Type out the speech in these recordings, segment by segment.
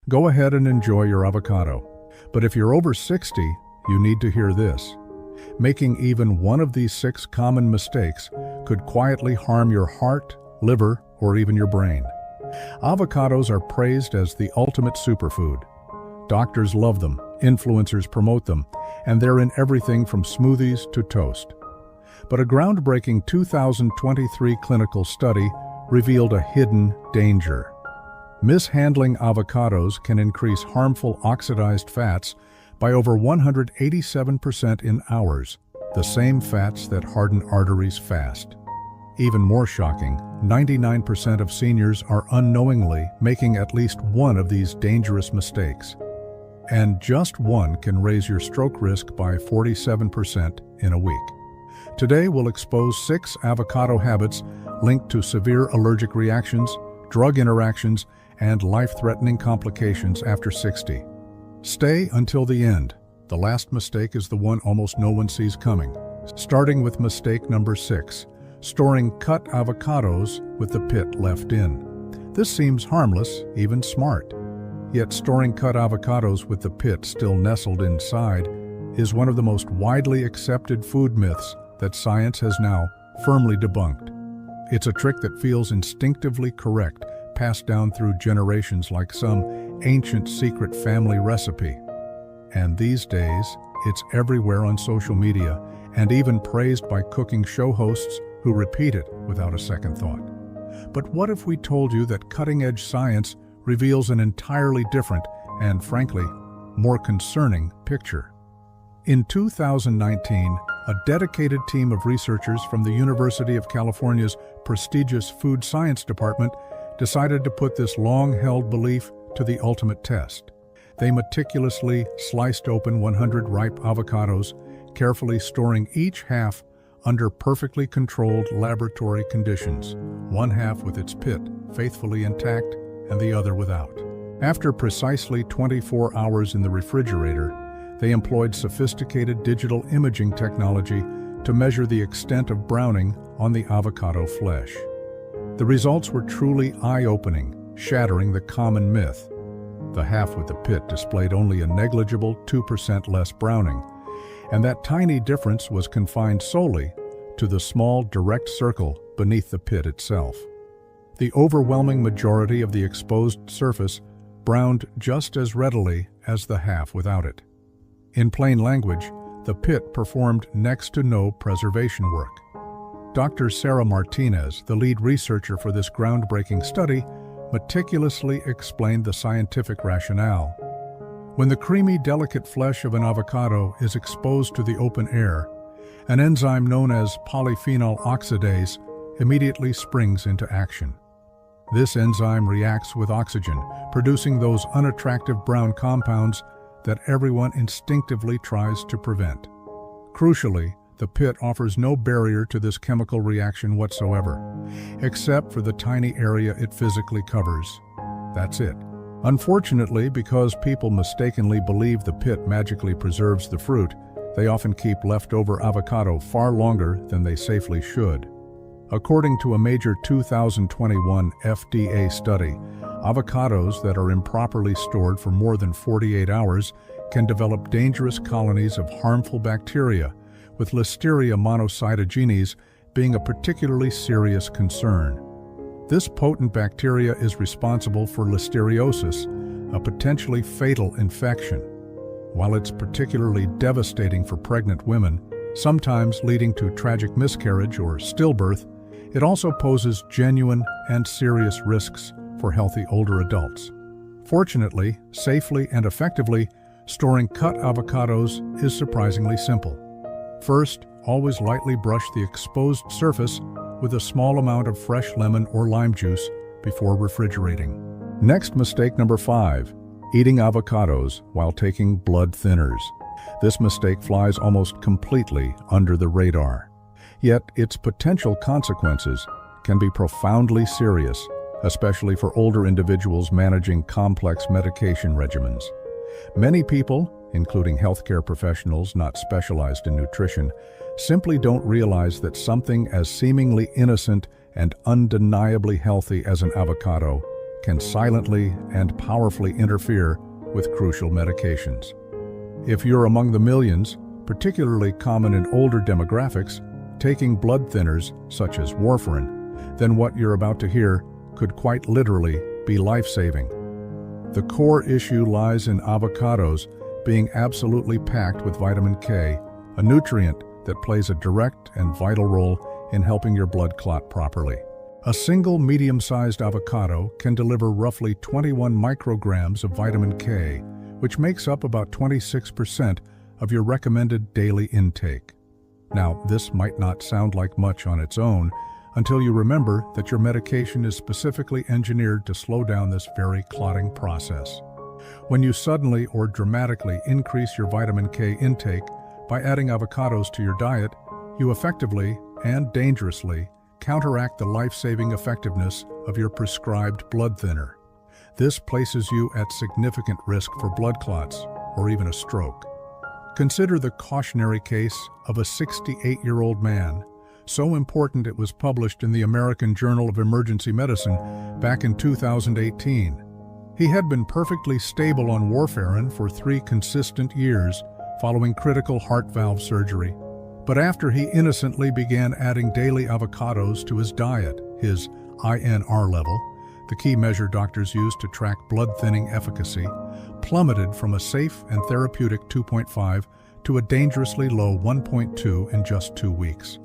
Go ahead and enjoy your avocado. But if you're over 60, you need to hear this. Making even one of these 6 common mistakes could quietly harm your heart, liver, or even your brain. Avocados are praised as the ultimate superfood. Doctors love them, influencers promote them, and they're in everything from smoothies to toast. But a groundbreaking 2023 clinical study revealed a hidden danger. Mishandling avocados can increase harmful oxidized fats by over 187% in hours, the same fats that harden arteries fast. Even more shocking, 99% of seniors are unknowingly making at least one of these dangerous mistakes. And just one can raise your stroke risk by 47% in a week. Today we'll expose 6 avocado habits linked to severe allergic reactions, drug interactions, and life-threatening complications after 60. Stay until the end. The last mistake is the one almost no one sees coming. Starting with mistake number 6, storing cut avocados with the pit left in. This seems harmless, even smart. Yet storing cut avocados with the pit still nestled inside is one of the most widely accepted food myths that science has now firmly debunked. It's a trick that feels instinctively correct, passed down through generations like some ancient secret family recipe. And these days, it's everywhere on social media and even praised by cooking show hosts who repeat it without a second thought. But what if we told you that cutting-edge science reveals an entirely different and, frankly, more concerning picture? In 2019, a dedicated team of researchers from the University of California's prestigious Food Science Department decided to put this long-held belief to the ultimate test. They meticulously sliced open 100 ripe avocados, carefully storing each half under perfectly controlled laboratory conditions, one half with its pit faithfully intact and the other without. After precisely 24 hours in the refrigerator, they employed sophisticated digital imaging technology to measure the extent of browning on the avocado flesh. The results were truly eye-opening, shattering the common myth. The half with the pit displayed only a negligible 2% less browning, and that tiny difference was confined solely to the small direct circle beneath the pit itself. The overwhelming majority of the exposed surface browned just as readily as the half without it. In plain language, the pit performed next to no preservation work. Dr. Sarah Martinez, the lead researcher for this groundbreaking study, meticulously explained the scientific rationale. When the creamy, delicate flesh of an avocado is exposed to the open air, an enzyme known as polyphenol oxidase immediately springs into action. This enzyme reacts with oxygen, producing those unattractive brown compounds that everyone instinctively tries to prevent. Crucially, the pit offers no barrier to this chemical reaction whatsoever, except for the tiny area it physically covers. That's it. Unfortunately, because people mistakenly believe the pit magically preserves the fruit, they often keep leftover avocado far longer than they safely should. According to a major 2021 FDA study, avocados that are improperly stored for more than 48 hours can develop dangerous colonies of harmful bacteria, with Listeria monocytogenes being a particularly serious concern. This potent bacteria is responsible for listeriosis, a potentially fatal infection. While it's particularly devastating for pregnant women, sometimes leading to tragic miscarriage or stillbirth, it also poses genuine and serious risks for healthy older adults. Fortunately, safely and effectively, storing cut avocados is surprisingly simple. First, always lightly brush the exposed surface with a small amount of fresh lemon or lime juice before refrigerating. Next, mistake number 5, eating avocados while taking blood thinners. This mistake flies almost completely under the radar. Yet its potential consequences can be profoundly serious, especially for older individuals managing complex medication regimens. Many people, including healthcare professionals not specialized in nutrition, simply don't realize that something as seemingly innocent and undeniably healthy as an avocado can silently and powerfully interfere with crucial medications. If you're among the millions, particularly common in older demographics, taking blood thinners such as warfarin, then what you're about to hear could quite literally be life-saving. The core issue lies in avocados being absolutely packed with vitamin K, a nutrient that plays a direct and vital role in helping your blood clot properly. A single medium-sized avocado can deliver roughly 21 micrograms of vitamin K, which makes up about 26% of your recommended daily intake. Now, this might not sound like much on its own until you remember that your medication is specifically engineered to slow down this very clotting process. When you suddenly or dramatically increase your vitamin K intake by adding avocados to your diet, you effectively and dangerously counteract the life-saving effectiveness of your prescribed blood thinner. This places you at significant risk for blood clots or even a stroke. Consider the cautionary case of a 68-year-old man, so important it was published in the American Journal of Emergency Medicine back in 2018. He had been perfectly stable on warfarin for 3 consistent years following critical heart valve surgery. But after he innocently began adding daily avocados to his diet, his INR level, the key measure doctors use to track blood thinning efficacy, plummeted from a safe and therapeutic 2.5 to a dangerously low 1.2 in just 2 weeks.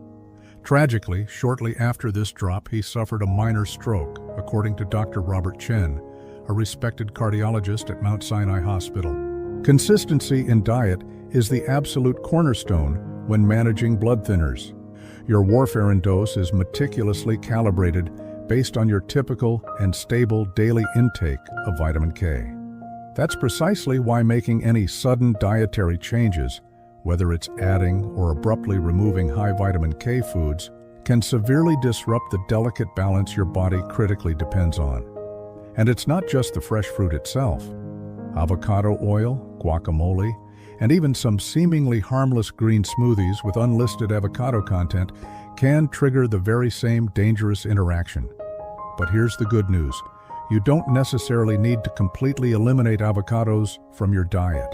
Tragically, shortly after this drop, he suffered a minor stroke, according to Dr. Robert Chen, a respected cardiologist at Mount Sinai Hospital. Consistency in diet is the absolute cornerstone when managing blood thinners. Your warfarin dose is meticulously calibrated based on your typical and stable daily intake of vitamin K. That's precisely why making any sudden dietary changes, whether it's adding or abruptly removing high vitamin K foods, can severely disrupt the delicate balance your body critically depends on. And it's not just the fresh fruit itself. Avocado oil, guacamole, and even some seemingly harmless green smoothies with unlisted avocado content can trigger the very same dangerous interaction. But here's the good news. You don't necessarily need to completely eliminate avocados from your diet.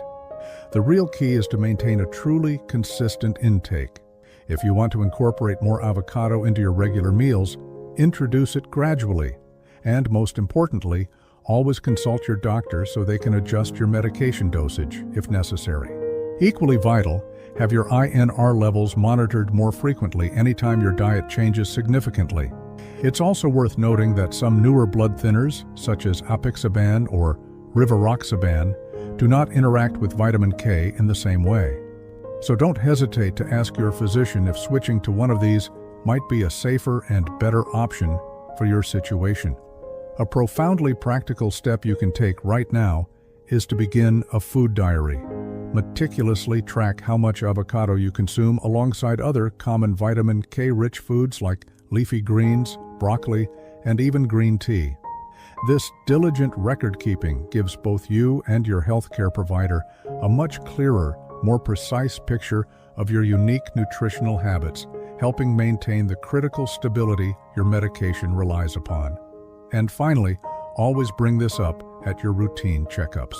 The real key is to maintain a truly consistent intake. If you want to incorporate more avocado into your regular meals, introduce it gradually. And most importantly, always consult your doctor so they can adjust your medication dosage if necessary. Equally vital, have your INR levels monitored more frequently anytime your diet changes significantly. It's also worth noting that some newer blood thinners, such as apixaban or rivaroxaban, do not interact with vitamin K in the same way. So don't hesitate to ask your physician if switching to one of these might be a safer and better option for your situation. A profoundly practical step you can take right now is to begin a food diary. Meticulously track how much avocado you consume alongside other common vitamin K-rich foods like leafy greens, broccoli, and even green tea. This diligent record-keeping gives both you and your healthcare provider a much clearer, more precise picture of your unique nutritional habits, helping maintain the critical stability your medication relies upon. And finally, always bring this up at your routine checkups.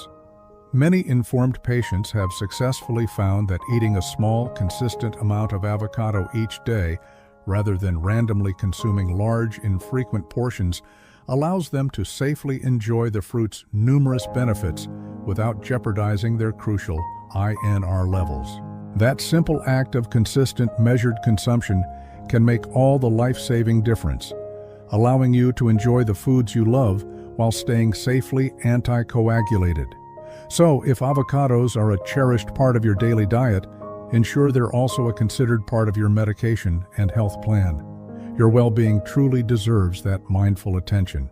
Many informed patients have successfully found that eating a small, consistent amount of avocado each day, rather than randomly consuming large, infrequent portions, allows them to safely enjoy the fruit's numerous benefits without jeopardizing their crucial INR levels. That simple act of consistent, measured consumption can make all the life-saving difference, allowing you to enjoy the foods you love while staying safely anticoagulated. So, if avocados are a cherished part of your daily diet, ensure they're also a considered part of your medication and health plan. Your well-being truly deserves that mindful attention.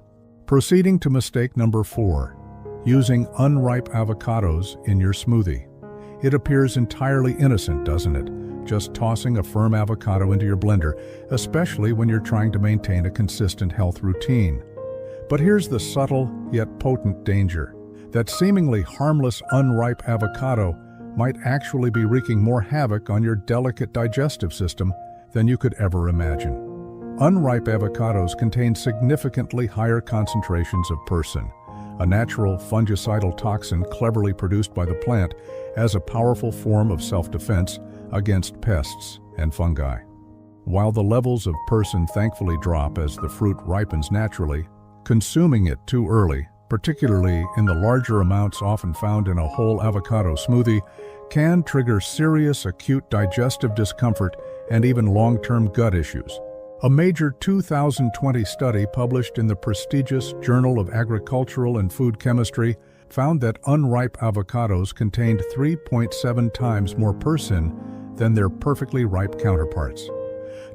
Proceeding to mistake number 4, using unripe avocados in your smoothie. It appears entirely innocent, doesn't it? Just tossing a firm avocado into your blender, especially when you're trying to maintain a consistent health routine. But here's the subtle yet potent danger. That seemingly harmless unripe avocado might actually be wreaking more havoc on your delicate digestive system than you could ever imagine. Unripe avocados contain significantly higher concentrations of persin, a natural fungicidal toxin cleverly produced by the plant as a powerful form of self-defense against pests and fungi. While the levels of persin thankfully drop as the fruit ripens naturally, consuming it too early, particularly in the larger amounts often found in a whole avocado smoothie, can trigger serious acute digestive discomfort and even long-term gut issues. A major 2020 study published in the prestigious Journal of Agricultural and Food Chemistry found that unripe avocados contained 3.7 times more persin than their perfectly ripe counterparts.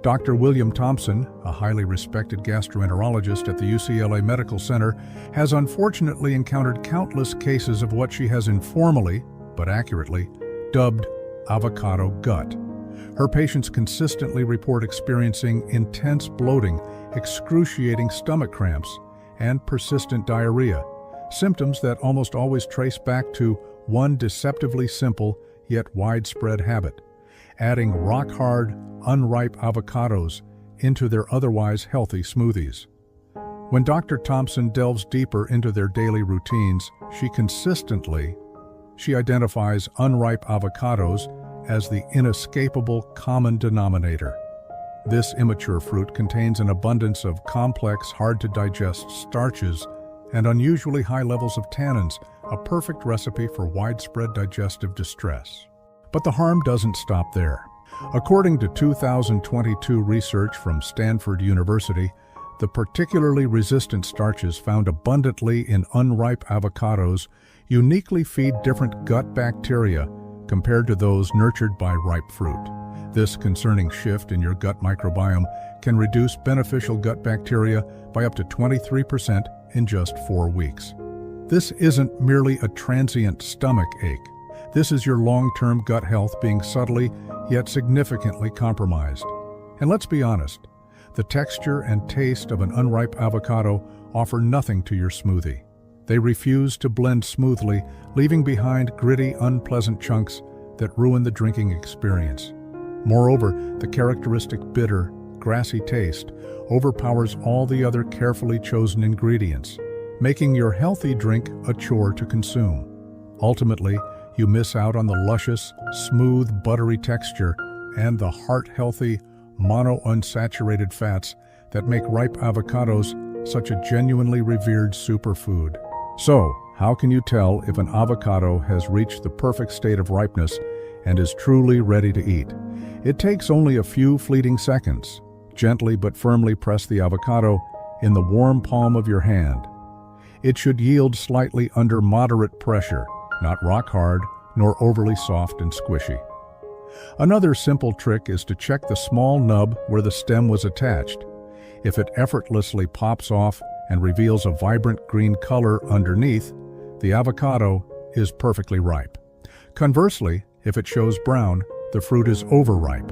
Dr. William Thompson, a highly respected gastroenterologist at the UCLA Medical Center, has unfortunately encountered countless cases of what she has informally, but accurately, dubbed avocado gut. Her patients consistently report experiencing intense bloating, excruciating stomach cramps, and persistent diarrhea, symptoms that almost always trace back to one deceptively simple yet widespread habit: adding rock-hard, unripe avocados into their otherwise healthy smoothies. When Dr. Thompson delves deeper into their daily routines, she identifies unripe avocados as the inescapable common denominator. This immature fruit contains an abundance of complex, hard-to-digest starches and unusually high levels of tannins, a perfect recipe for widespread digestive distress. But the harm doesn't stop there. According to 2022 research from Stanford University, the particularly resistant starches found abundantly in unripe avocados uniquely feed different gut bacteria compared to those nurtured by ripe fruit. This concerning shift in your gut microbiome can reduce beneficial gut bacteria by up to 23% in just 4 weeks. This isn't merely a transient stomach ache. This is your long-term gut health being subtly yet significantly compromised. And let's be honest, the texture and taste of an unripe avocado offer nothing to your smoothie. They refuse to blend smoothly, leaving behind gritty, unpleasant chunks that ruin the drinking experience. Moreover, the characteristic bitter, grassy taste overpowers all the other carefully chosen ingredients, making your healthy drink a chore to consume. Ultimately, you miss out on the luscious, smooth, buttery texture and the heart-healthy, monounsaturated fats that make ripe avocados such a genuinely revered superfood. So, how can you tell if an avocado has reached the perfect state of ripeness and is truly ready to eat? It takes only a few fleeting seconds. Gently but firmly press the avocado in the warm palm of your hand. It should yield slightly under moderate pressure, not rock hard, nor overly soft and squishy. Another simple trick is to check the small nub where the stem was attached. If it effortlessly pops off and reveals a vibrant green color underneath, the avocado is perfectly ripe. Conversely, if it shows brown, the fruit is overripe.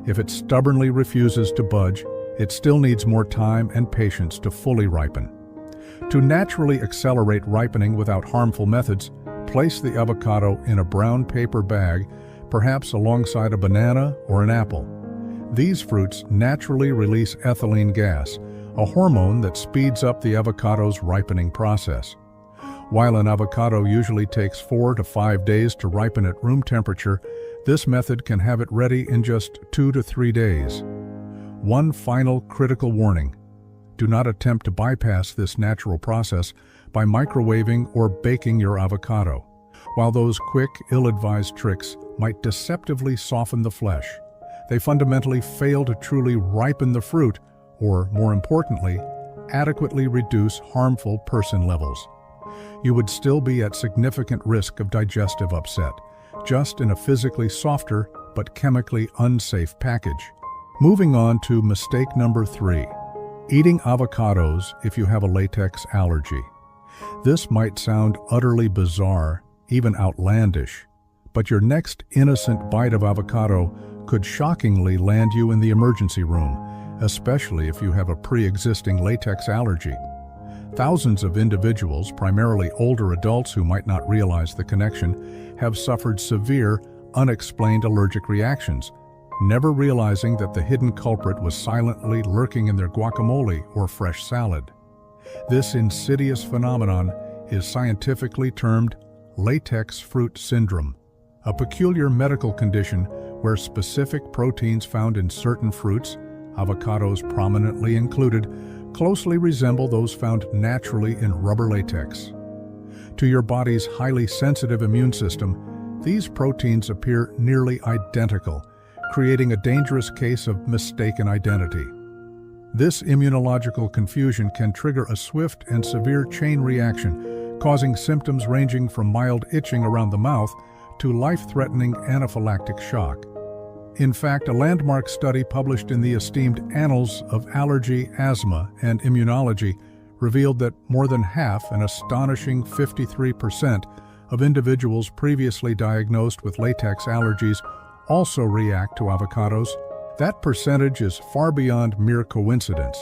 If it stubbornly refuses to budge, it still needs more time and patience to fully ripen. To naturally accelerate ripening without harmful methods, place the avocado in a brown paper bag, perhaps alongside a banana or an apple. These fruits naturally release ethylene gas, a hormone that speeds up the avocado's ripening process. While an avocado usually takes 4 to 5 days to ripen at room temperature, this method can have it ready in just 2 to 3 days. One final critical warning: do not attempt to bypass this natural process by microwaving or baking your avocado. While those quick, ill-advised tricks might deceptively soften the flesh, they fundamentally fail to truly ripen the fruit, or, more importantly, adequately reduce harmful persin levels. You would still be at significant risk of digestive upset, just in a physically softer but chemically unsafe package. Moving on to mistake number 3. Eating avocados if you have a latex allergy. This might sound utterly bizarre, even outlandish, but your next innocent bite of avocado could shockingly land you in the emergency room, especially if you have a pre-existing latex allergy. Thousands of individuals, primarily older adults who might not realize the connection, have suffered severe, unexplained allergic reactions, never realizing that the hidden culprit was silently lurking in their guacamole or fresh salad. This insidious phenomenon is scientifically termed latex fruit syndrome, a peculiar medical condition where specific proteins found in certain fruits, avocados prominently included, closely resemble those found naturally in rubber latex. To your body's highly sensitive immune system, these proteins appear nearly identical, creating a dangerous case of mistaken identity. This immunological confusion can trigger a swift and severe chain reaction, causing symptoms ranging from mild itching around the mouth to life-threatening anaphylactic shock. In fact, a landmark study published in the esteemed Annals of Allergy, Asthma, and Immunology revealed that more than half, an astonishing 53%, of individuals previously diagnosed with latex allergies also react to avocados. That percentage is far beyond mere coincidence.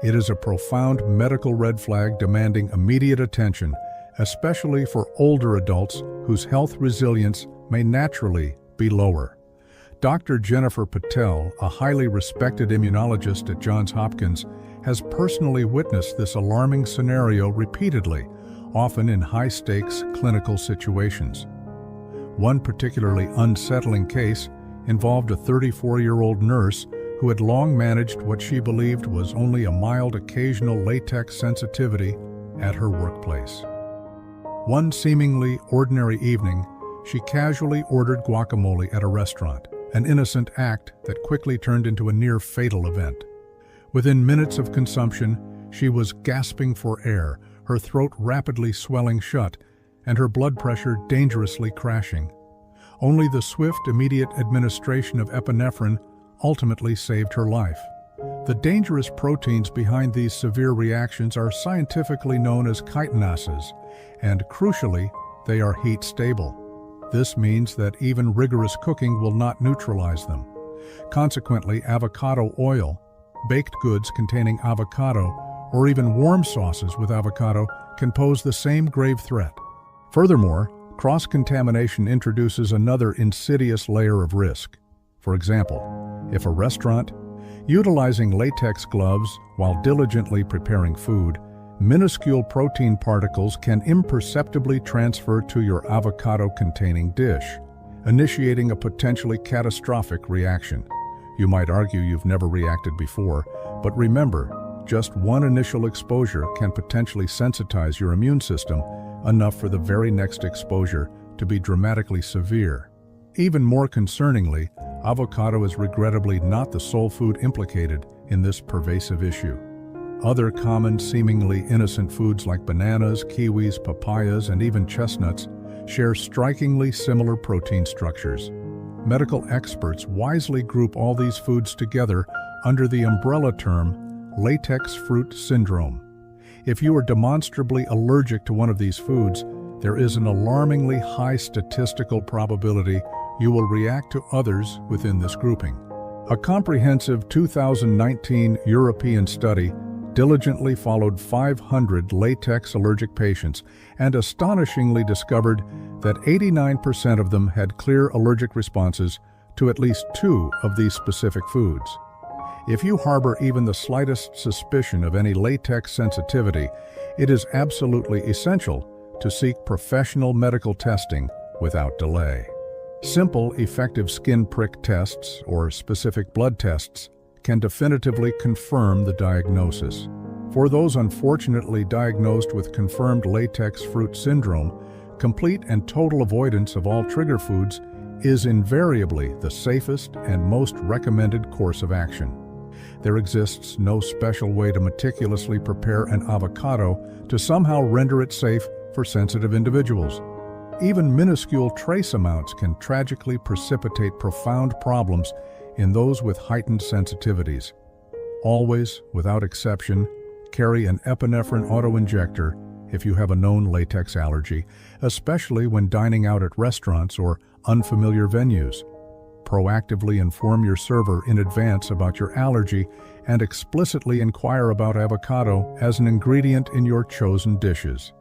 It is a profound medical red flag demanding immediate attention, especially for older adults whose health resilience may naturally be lower. Dr. Jennifer Patel, a highly respected immunologist at Johns Hopkins, has personally witnessed this alarming scenario repeatedly, often in high-stakes clinical situations. One particularly unsettling case involved a 34-year-old nurse who had long managed what she believed was only a mild occasional latex sensitivity at her workplace. One seemingly ordinary evening, she casually ordered guacamole at a restaurant, an innocent act that quickly turned into a near-fatal event. Within minutes of consumption, she was gasping for air, her throat rapidly swelling shut, and her blood pressure dangerously crashing. Only the swift, immediate administration of epinephrine ultimately saved her life. The dangerous proteins behind these severe reactions are scientifically known as chitinases, and crucially, they are heat-stable. This means that even rigorous cooking will not neutralize them. Consequently, avocado oil, baked goods containing avocado, or even warm sauces with avocado can pose the same grave threat. Furthermore, cross-contamination introduces another insidious layer of risk. For example, if a restaurant, utilizing latex gloves while diligently preparing food, minuscule protein particles can imperceptibly transfer to your avocado-containing dish, initiating a potentially catastrophic reaction. You might argue you've never reacted before, but remember, just one initial exposure can potentially sensitize your immune system enough for the very next exposure to be dramatically severe. Even more concerningly, avocado is regrettably not the sole food implicated in this pervasive issue. Other common, seemingly innocent foods like bananas, kiwis, papayas, and even chestnuts share strikingly similar protein structures. Medical experts wisely group all these foods together under the umbrella term latex fruit syndrome. If you are demonstrably allergic to one of these foods, there is an alarmingly high statistical probability you will react to others within this grouping. A comprehensive 2019 European study diligently followed 500 latex allergic patients and astonishingly discovered that 89% of them had clear allergic responses to at least 2 of these specific foods. If you harbor even the slightest suspicion of any latex sensitivity, it is absolutely essential to seek professional medical testing without delay. Simple, effective skin prick tests or specific blood tests can definitively confirm the diagnosis. For those unfortunately diagnosed with confirmed latex fruit syndrome, complete and total avoidance of all trigger foods is invariably the safest and most recommended course of action. There exists no special way to meticulously prepare an avocado to somehow render it safe for sensitive individuals. Even minuscule trace amounts can tragically precipitate profound problems in those with heightened sensitivities. Always, without exception, carry an epinephrine auto-injector if you have a known latex allergy, especially when dining out at restaurants or unfamiliar venues. Proactively inform your server in advance about your allergy and explicitly inquire about avocado as an ingredient in your chosen dishes.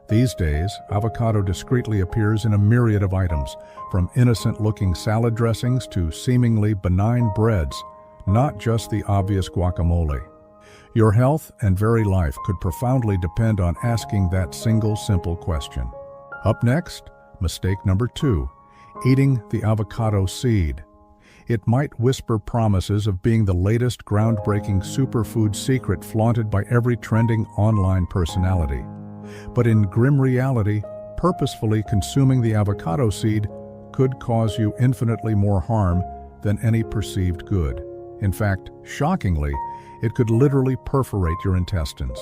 These days, avocado discreetly appears in a myriad of items, from innocent-looking salad dressings to seemingly benign breads, not just the obvious guacamole. Your health and very life could profoundly depend on asking that single simple question. Up next, mistake number 2, eating the avocado seed. It might whisper promises of being the latest groundbreaking superfood secret flaunted by every trending online personality. But in grim reality, purposefully consuming the avocado seed could cause you infinitely more harm than any perceived good. In fact, shockingly, it could literally perforate your intestines.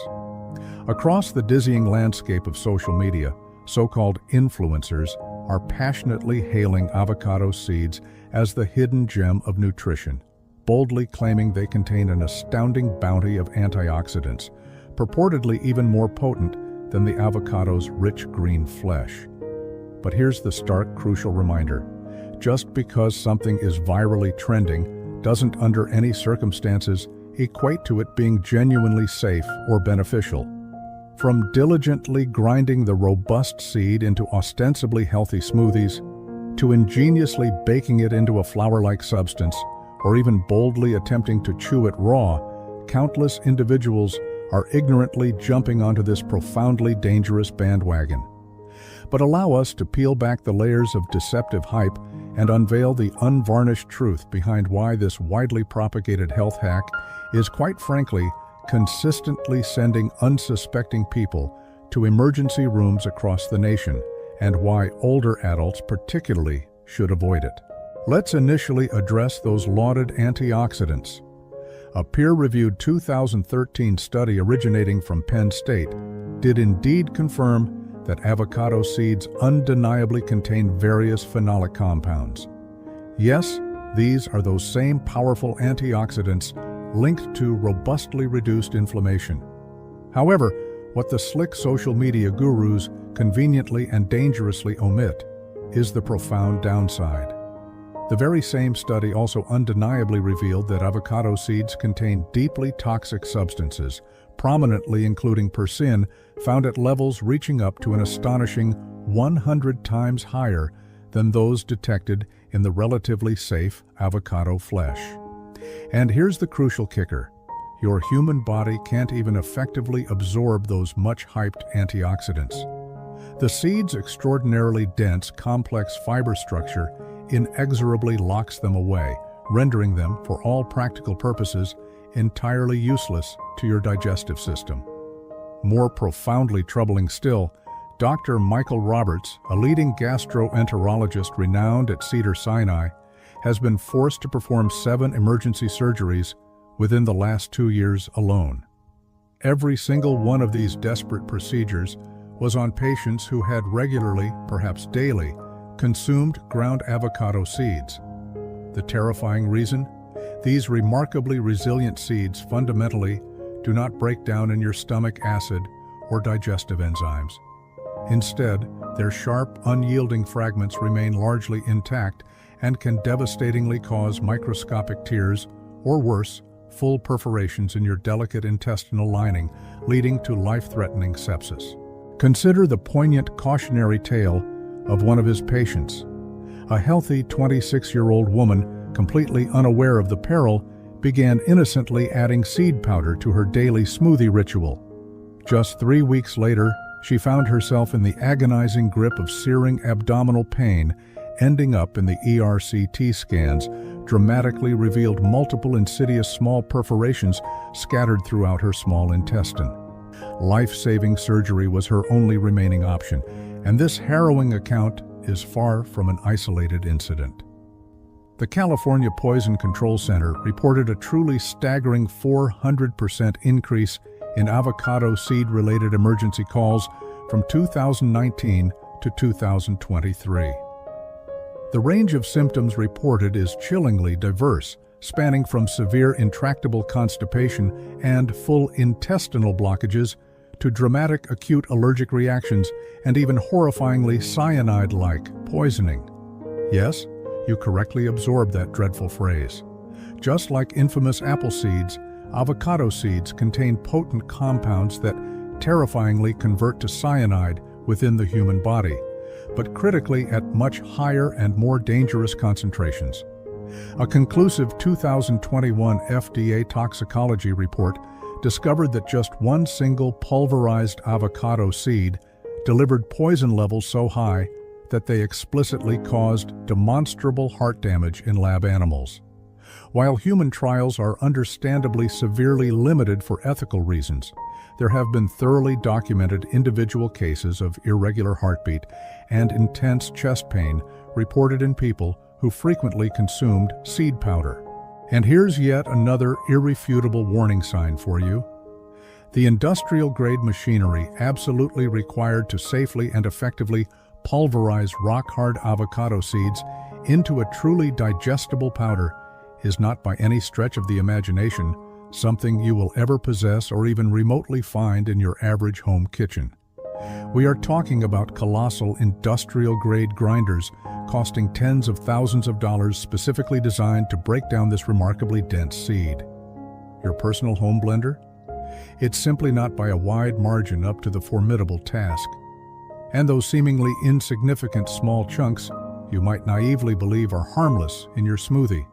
Across the dizzying landscape of social media, so-called influencers are passionately hailing avocado seeds as the hidden gem of nutrition, boldly claiming they contain an astounding bounty of antioxidants, purportedly even more potent than the avocado's rich green flesh. But here's the stark, crucial reminder. Just because something is virally trending doesn't under any circumstances equate to it being genuinely safe or beneficial. From diligently grinding the robust seed into ostensibly healthy smoothies, to ingeniously baking it into a flour-like substance, or even boldly attempting to chew it raw, countless individuals are ignorantly jumping onto this profoundly dangerous bandwagon. But allow us to peel back the layers of deceptive hype and unveil the unvarnished truth behind why this widely propagated health hack is, quite frankly, consistently sending unsuspecting people to emergency rooms across the nation, and why older adults particularly should avoid it. Let's initially address those lauded antioxidants. A peer-reviewed 2013 study originating from Penn State did indeed confirm that avocado seeds undeniably contain various phenolic compounds. Yes, these are those same powerful antioxidants linked to robustly reduced inflammation. However, what the slick social media gurus conveniently and dangerously omit is the profound downside. The very same study also undeniably revealed that avocado seeds contain deeply toxic substances, prominently including persin, found at levels reaching up to an astonishing 100 times higher than those detected in the relatively safe avocado flesh. And here's the crucial kicker. Your human body can't even effectively absorb those much-hyped antioxidants. The seed's extraordinarily dense, complex fiber structure inexorably locks them away, rendering them, for all practical purposes, entirely useless to your digestive system. More profoundly troubling still, Dr. Michael Roberts, a leading gastroenterologist renowned at Cedars-Sinai, has been forced to perform 7 emergency surgeries within the last 2 years alone. Every single one of these desperate procedures was on patients who had regularly, perhaps daily, consumed ground avocado seeds. The terrifying reason? These remarkably resilient seeds fundamentally do not break down in your stomach acid or digestive enzymes. Instead, their sharp, unyielding fragments remain largely intact and can devastatingly cause microscopic tears, or worse, full perforations in your delicate intestinal lining, leading to life-threatening sepsis. Consider the poignant cautionary tale of one of his patients. A healthy 26-year-old woman, completely unaware of the peril, began innocently adding seed powder to her daily smoothie ritual. Just 3 weeks later, she found herself in the agonizing grip of searing abdominal pain, ending up in the ERCT scans, dramatically revealed multiple insidious small perforations scattered throughout her small intestine. Life-saving surgery was her only remaining option, and this harrowing account is far from an isolated incident. The California Poison Control Center reported a truly staggering 400% increase in avocado seed-related emergency calls from 2019 to 2023. The range of symptoms reported is chillingly diverse, spanning from severe intractable constipation and full intestinal blockages to dramatic acute allergic reactions and even horrifyingly cyanide-like poisoning. Yes, you correctly absorbed that dreadful phrase. Just like infamous apple seeds, avocado seeds contain potent compounds that terrifyingly convert to cyanide within the human body, but critically at much higher and more dangerous concentrations. A conclusive 2021 FDA toxicology report discovered that just one single pulverized avocado seed delivered poison levels so high that they explicitly caused demonstrable heart damage in lab animals. While human trials are understandably severely limited for ethical reasons, there have been thoroughly documented individual cases of irregular heartbeat and intense chest pain reported in people who frequently consumed seed powder. And here's yet another irrefutable warning sign for you. The industrial-grade machinery absolutely required to safely and effectively pulverize rock-hard avocado seeds into a truly digestible powder is not by any stretch of the imagination something you will ever possess or even remotely find in your average home kitchen. We are talking about colossal industrial-grade grinders costing tens of thousands of dollars specifically designed to break down this remarkably dense seed. Your personal home blender? It's simply not by a wide margin up to the formidable task. And those seemingly insignificant small chunks you might naively believe are harmless in your smoothie.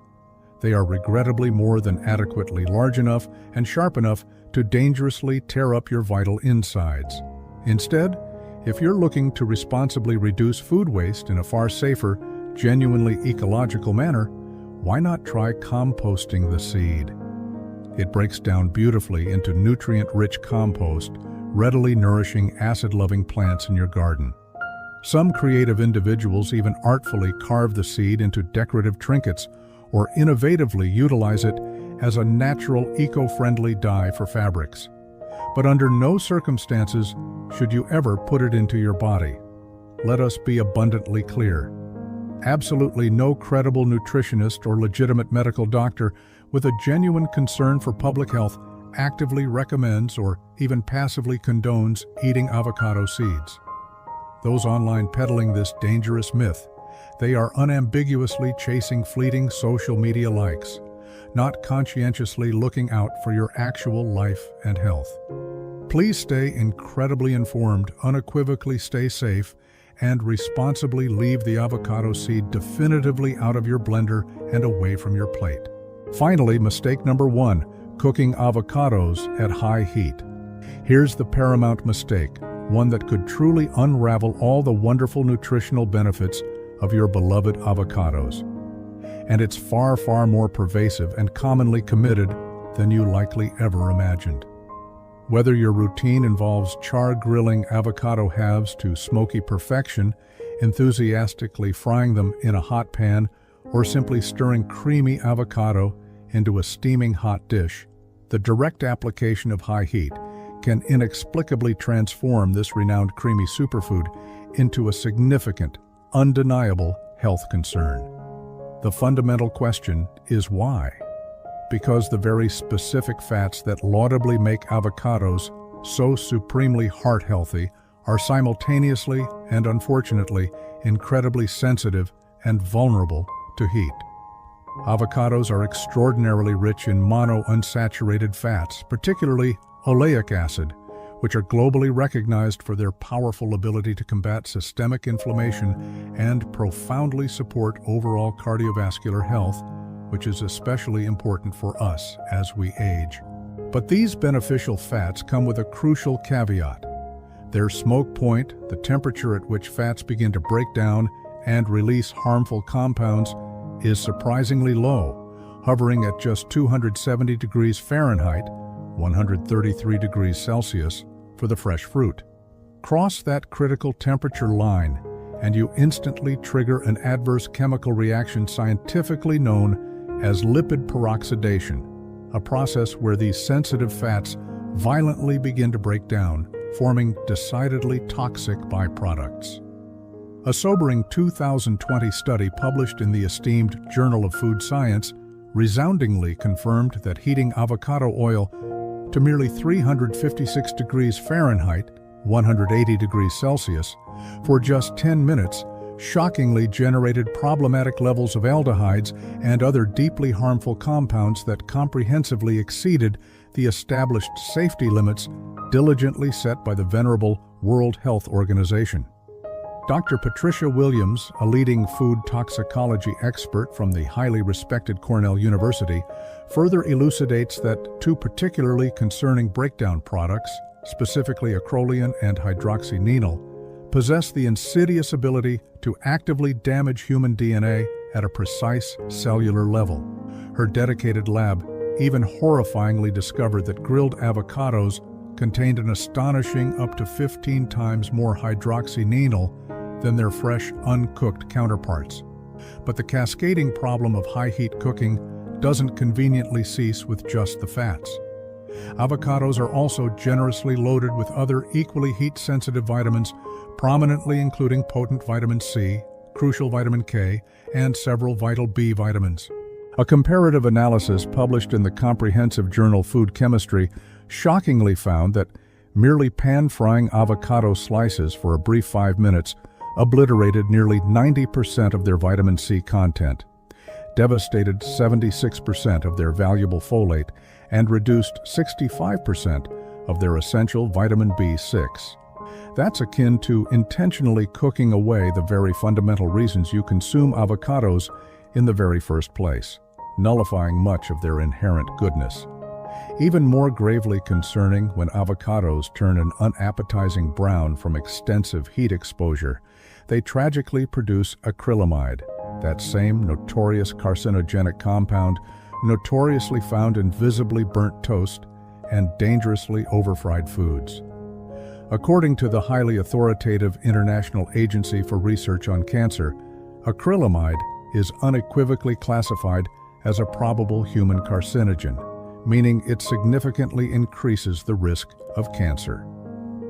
They are regrettably more than adequately large enough and sharp enough to dangerously tear up your vital insides. Instead, if you're looking to responsibly reduce food waste in a far safer, genuinely ecological manner, why not try composting the seed? It breaks down beautifully into nutrient-rich compost, readily nourishing acid-loving plants in your garden. Some creative individuals even artfully carve the seed into decorative trinkets or innovatively utilize it as a natural, eco-friendly dye for fabrics. But under no circumstances should you ever put it into your body. Let us be abundantly clear. Absolutely no credible nutritionist or legitimate medical doctor with a genuine concern for public health actively recommends or even passively condones eating avocado seeds. Those online peddling this dangerous myth, they are unambiguously chasing fleeting social media likes, not conscientiously looking out for your actual life and health. Please stay incredibly informed, unequivocally stay safe, and responsibly leave the avocado seed definitively out of your blender and away from your plate. Finally, mistake number 1, cooking avocados at high heat. Here's the paramount mistake, one that could truly unravel all the wonderful nutritional benefits of your beloved avocados. And it's far, far more pervasive and commonly committed than you likely ever imagined. Whether your routine involves char-grilling avocado halves to smoky perfection, enthusiastically frying them in a hot pan, or simply stirring creamy avocado into a steaming hot dish, the direct application of high heat can inexplicably transform this renowned creamy superfood into a significant, undeniable health concern. The fundamental question is why? Because the very specific fats that laudably make avocados so supremely heart-healthy are simultaneously and unfortunately incredibly sensitive and vulnerable to heat. Avocados are extraordinarily rich in monounsaturated fats, particularly oleic acid, which are globally recognized for their powerful ability to combat systemic inflammation and profoundly support overall cardiovascular health, which is especially important for us as we age. But these beneficial fats come with a crucial caveat. Their smoke point, the temperature at which fats begin to break down and release harmful compounds, is surprisingly low, hovering at just 270 degrees Fahrenheit, 133 degrees Celsius, for the fresh fruit. Cross that critical temperature line, and you instantly trigger an adverse chemical reaction scientifically known as lipid peroxidation, a process where these sensitive fats violently begin to break down, forming decidedly toxic byproducts. A sobering 2020 study published in the esteemed Journal of Food Science resoundingly confirmed that heating avocado oil to merely 356 degrees Fahrenheit, 180 degrees Celsius, for just 10 minutes shockingly generated problematic levels of aldehydes and other deeply harmful compounds that comprehensively exceeded the established safety limits diligently set by the venerable World Health Organization. Dr. Patricia Williams, a leading food toxicology expert from the highly respected Cornell University, further elucidates that two particularly concerning breakdown products, specifically acrolein and hydroxynonenal, possess the insidious ability to actively damage human DNA at a precise cellular level. Her dedicated lab even horrifyingly discovered that grilled avocados contained an astonishing up to 15 times more hydroxynonenal than their fresh, uncooked counterparts. But the cascading problem of high-heat cooking doesn't conveniently cease with just the fats. Avocados are also generously loaded with other equally heat-sensitive vitamins, prominently including potent vitamin C, crucial vitamin K, and several vital B vitamins. A comparative analysis published in the comprehensive journal Food Chemistry shockingly found that merely pan-frying avocado slices for a brief 5 minutes obliterated nearly 90% of their vitamin C content, devastated 76% of their valuable folate, and reduced 65% of their essential vitamin B6. That's akin to intentionally cooking away the very fundamental reasons you consume avocados in the very first place, nullifying much of their inherent goodness. Even more gravely concerning when avocados turn an unappetizing brown from extensive heat exposure, they tragically produce acrylamide, that same notorious carcinogenic compound notoriously found in visibly burnt toast and dangerously overfried foods. According to the highly authoritative International Agency for Research on Cancer, acrylamide is unequivocally classified as a probable human carcinogen, meaning it significantly increases the risk of cancer.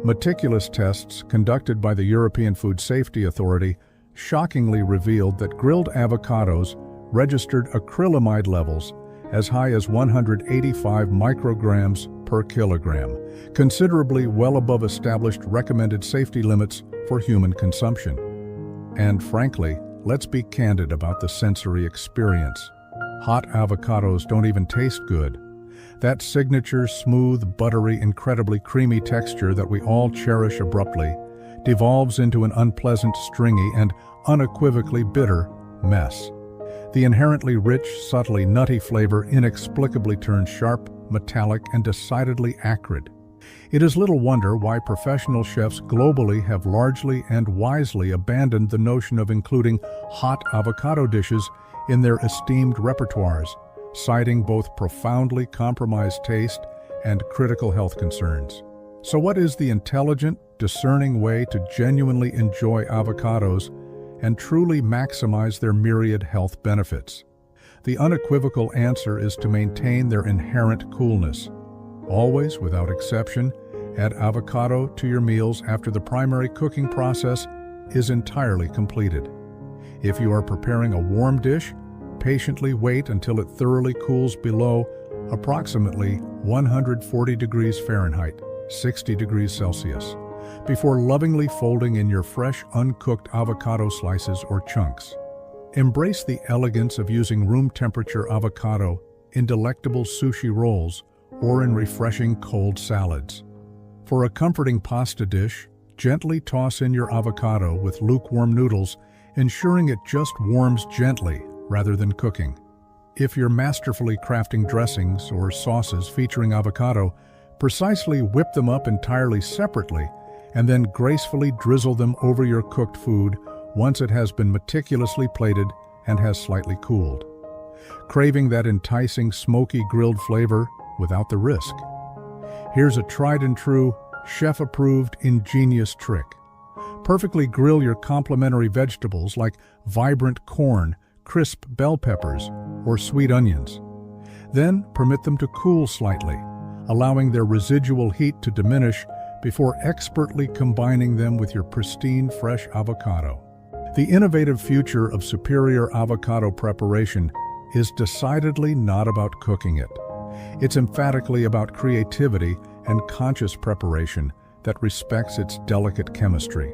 Meticulous tests conducted by the European Food Safety Authority shockingly revealed that grilled avocados registered acrylamide levels as high as 185 micrograms per kilogram, considerably well above established recommended safety limits for human consumption. And frankly, let's be candid about the sensory experience. Hot avocados don't even taste good. That signature, smooth, buttery, incredibly creamy texture that we all cherish abruptly devolves into an unpleasant, stringy, and unequivocally bitter mess. The inherently rich, subtly nutty flavor inexplicably turns sharp, metallic, and decidedly acrid. It is little wonder why professional chefs globally have largely and wisely abandoned the notion of including hot avocado dishes in their esteemed repertoires, citing both profoundly compromised taste and critical health concerns. So what is the intelligent, discerning way to genuinely enjoy avocados and truly maximize their myriad health benefits? The unequivocal answer is to maintain their inherent coolness. Always, without exception, add avocado to your meals after the primary cooking process is entirely completed. If you are preparing a warm dish, patiently wait until it thoroughly cools below approximately 140 degrees Fahrenheit, 60 degrees Celsius, before lovingly folding in your fresh, uncooked avocado slices or chunks. Embrace the elegance of using room-temperature avocado in delectable sushi rolls or in refreshing cold salads. For a comforting pasta dish, gently toss in your avocado with lukewarm noodles, ensuring it just warms gently rather than cooking. If you're masterfully crafting dressings or sauces featuring avocado, precisely whip them up entirely separately and then gracefully drizzle them over your cooked food once it has been meticulously plated and has slightly cooled. Craving that enticing smoky grilled flavor without the risk? Here's a tried and true, chef-approved, ingenious trick. Perfectly grill your complementary vegetables like vibrant corn, crisp bell peppers, or sweet onions. Then permit them to cool slightly, allowing their residual heat to diminish before expertly combining them with your pristine fresh avocado. The innovative future of superior avocado preparation is decidedly not about cooking it. It's emphatically about creativity and conscious preparation that respects its delicate chemistry.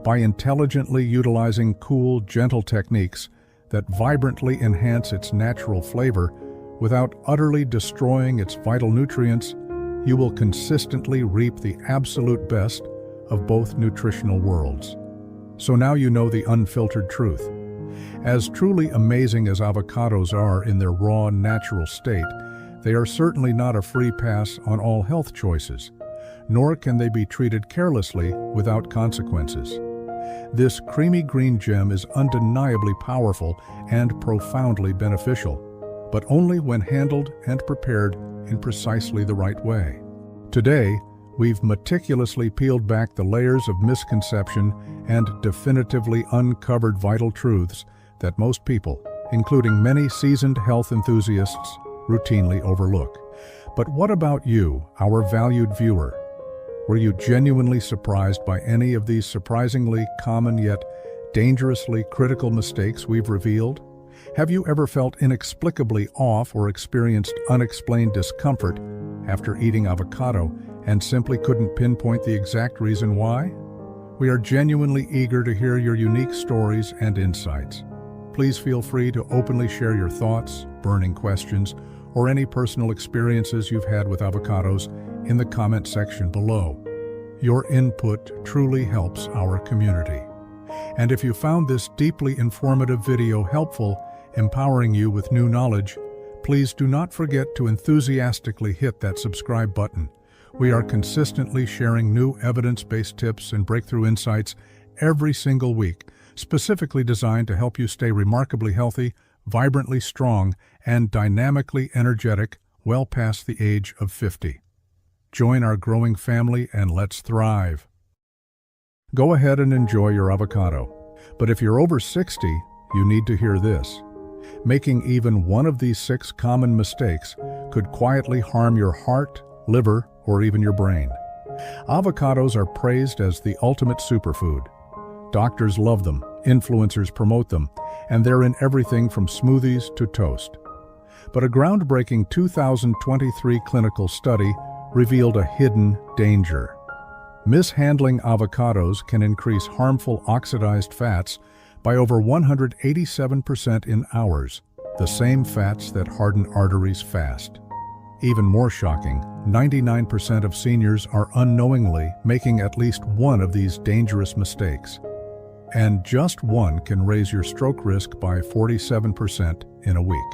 By intelligently utilizing cool, gentle techniques that vibrantly enhance its natural flavor, without utterly destroying its vital nutrients, you will consistently reap the absolute best of both nutritional worlds. So now you know the unfiltered truth. As truly amazing as avocados are in their raw, natural state, they are certainly not a free pass on all health choices, nor can they be treated carelessly without consequences. This creamy green gem is undeniably powerful and profoundly beneficial, but only when handled and prepared in precisely the right way. Today, we've meticulously peeled back the layers of misconception and definitively uncovered vital truths that most people, including many seasoned health enthusiasts, routinely overlook. But what about you, our valued viewer? Were you genuinely surprised by any of these surprisingly common yet dangerously critical mistakes we've revealed? Have you ever felt inexplicably off or experienced unexplained discomfort after eating avocado and simply couldn't pinpoint the exact reason why? We are genuinely eager to hear your unique stories and insights. Please feel free to openly share your thoughts, burning questions, or any personal experiences you've had with avocados in the comment section below. Your input truly helps our community. And if you found this deeply informative video helpful, empowering you with new knowledge, please do not forget to enthusiastically hit that subscribe button. We are consistently sharing new evidence-based tips and breakthrough insights every single week, specifically designed to help you stay remarkably healthy, vibrantly strong, and dynamically energetic well past the age of 50. Join our growing family and let's thrive. Go ahead and enjoy your avocado. But if you're over 60, you need to hear this. Making even one of these 6 common mistakes could quietly harm your heart, liver, or even your brain. Avocados are praised as the ultimate superfood. Doctors love them, influencers promote them, and they're in everything from smoothies to toast. But a groundbreaking 2023 clinical study revealed a hidden danger. Mishandling avocados can increase harmful oxidized fats by over 187% in hours, the same fats that harden arteries fast. Even more shocking, 99% of seniors are unknowingly making at least one of these dangerous mistakes. And just one can raise your stroke risk by 47% in a week.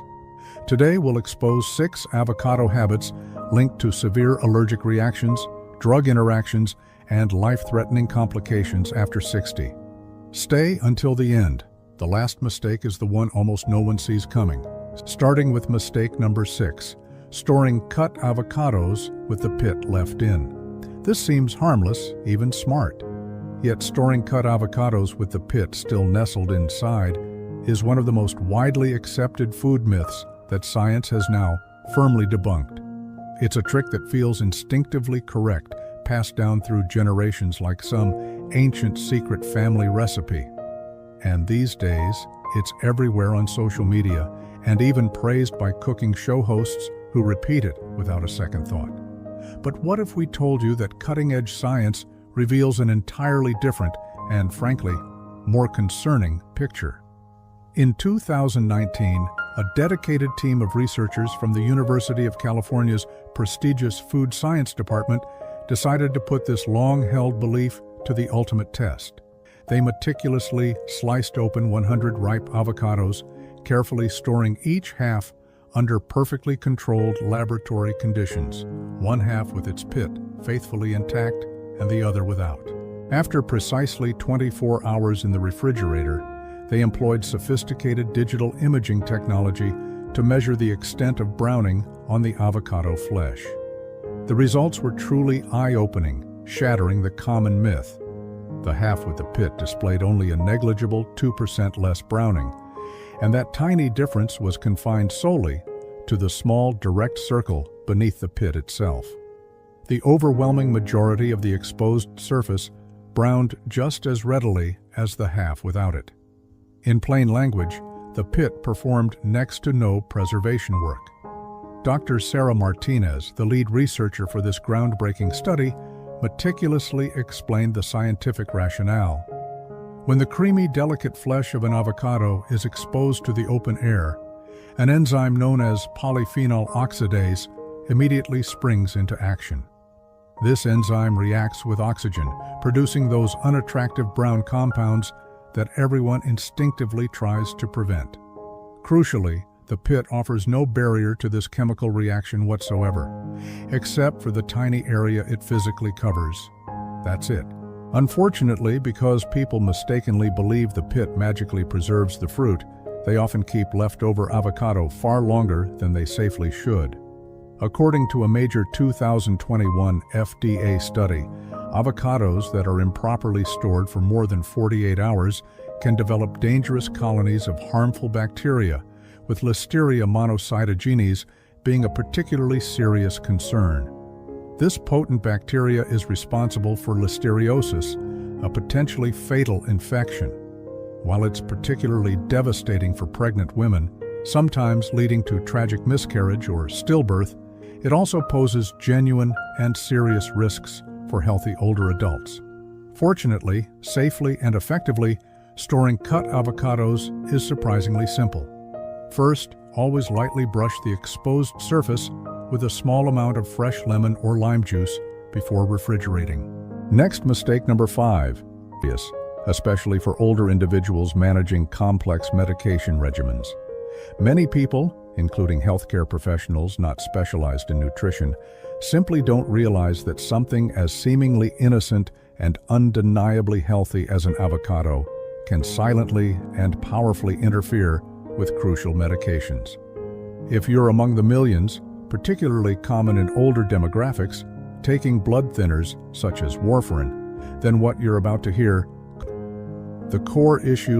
Today we'll expose 6 avocado habits linked to severe allergic reactions, drug interactions, and life-threatening complications after 60. Stay until the end. The last mistake is the one almost no one sees coming. Starting with mistake number 6, storing cut avocados with the pit left in. This seems harmless, even smart. Yet storing cut avocados with the pit still nestled inside is one of the most widely accepted food myths that science has now firmly debunked. It's a trick that feels instinctively correct, passed down through generations like some ancient secret family recipe. And these days, it's everywhere on social media and even praised by cooking show hosts who repeat it without a second thought. But what if we told you that cutting-edge science reveals an entirely different and, frankly, more concerning picture? In 2019, a dedicated team of researchers from the University of California's prestigious Food Science Department decided to put this long-held belief to the ultimate test. They meticulously sliced open 100 ripe avocados, carefully storing each half under perfectly controlled laboratory conditions, one half with its pit faithfully intact and the other without. After precisely 24 hours in the refrigerator, they employed sophisticated digital imaging technology to measure the extent of browning on the avocado flesh. The results were truly eye-opening, shattering the common myth. The half with the pit displayed only a negligible 2% less browning, and that tiny difference was confined solely to the small direct circle beneath the pit itself. The overwhelming majority of the exposed surface browned just as readily as the half without it. In plain language, the pit performed next to no preservation work. Dr. Sarah Martinez, the lead researcher for this groundbreaking study, meticulously explained the scientific rationale. When the creamy, delicate flesh of an avocado is exposed to the open air, An enzyme known as polyphenol oxidase immediately springs into action. This enzyme reacts with oxygen, producing those unattractive brown compounds that everyone instinctively tries to prevent. Crucially, the pit offers no barrier to this chemical reaction whatsoever, except for the tiny area it physically covers. That's it. Unfortunately, because people mistakenly believe the pit magically preserves the fruit, they often keep leftover avocado far longer than they safely should. According to a major 2021 FDA study, avocados that are improperly stored for more than 48 hours can develop dangerous colonies of harmful bacteria, with Listeria monocytogenes being a particularly serious concern. This potent bacteria is responsible for listeriosis, a potentially fatal infection. While it's particularly devastating for pregnant women, sometimes leading to tragic miscarriage or stillbirth, it also poses genuine and serious risks for healthy older adults. Fortunately, safely and effectively, storing cut avocados is surprisingly simple. First, always lightly brush the exposed surface with a small amount of fresh lemon or lime juice before refrigerating. Next, mistake number 5, especially for older individuals managing complex medication regimens. Many people, including healthcare professionals not specialized in nutrition, simply don't realize that something as seemingly innocent and undeniably healthy as an avocado can silently and powerfully interfere with crucial medications. If you're among the millions, particularly common in older demographics, taking blood thinners such as warfarin, then what you're about to hear, the core issue